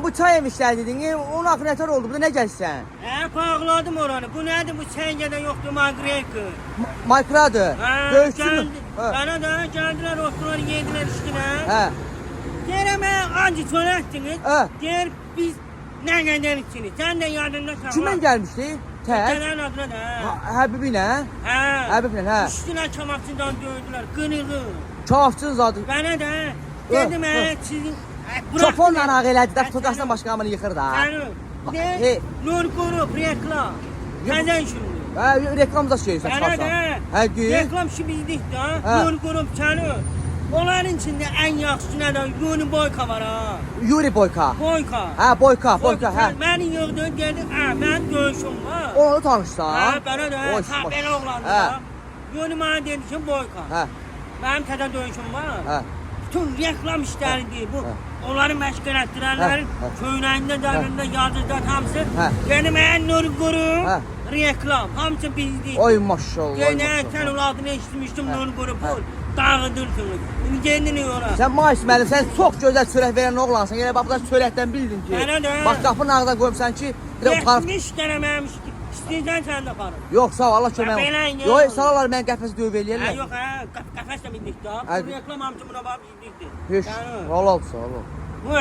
Bu çay yemişler dedin, onun akınatör oldu. Burada ne gelsen? Bağladım oranı. Bu nedir bu Çengədə yoktu Magrek? Mikradı. Dövüşçü mü? Bana da geldiler oturdular yediler içtiler. He. Deyirəm ancı çöləktiniz. He. Deyir biz ne kadar içtiniz? Sen de yadında kal. Kimin gelmişti? Tek. Gelen adına da. Habibine. He. Habibine he. Üstüne çamakçıdan dövdüler. Gınığı. Kafçın zadı. Bana da. Dedim sizin. Çoponla ağ elədi də tutaqdan başqa amını yıxır da. Ne? Nur grup reklam. Neden şimdi? Hə, reklam da şey Bana saçarsan. da. Hə, deyir. Reklam şu bizdik da. He. Nur grup çanı. Onların içinde en yaxşı ne de Yuni Boyka var ha. Yuri Boyka. Boyka. Hə, Boyka, hə. Benim yoktu geldi. Ben dövüşüm var. Onu tanışsan. Ha bana da. Hoş, Ha hoş. ben oğlandım Hə. da. Yuni bana dedi ki Boyka. Hə, Benim teden dövüşüm var. hə. Bütün reklam işleriydi bu. Onların meşgul ettirenlerin He. köylerinde, devlerinde, yazıcılar hamısı. He. Benim en nur grup He. reklam. Hamısı bizdi. Oy maşallah. oy Gene maşallah. sen uladını eşitmiştim nur grubu. Dağıdırsınız. Kendini yola. Sən Mais müəllim, sən çox gözəl çörək verən oğlansan. Yəni bax, bu da çörəkdən bildin ki. Mənə də. Bax, qapının ağzına qoymuşsan ki, elə utanıb. 70 denememiş ki. İstəyirsən sən də aparın. Yox, sağ ol, Allah Belə kömək yox. Yox, sağ olar, mən qəfəsi döyüb Ha eləyərlər. yok ha. Kafes de bindik daha. Ha. Bu reklam hamısı buna bağlı bindikti. Heç, Yani, Allah olsun, Allah. bu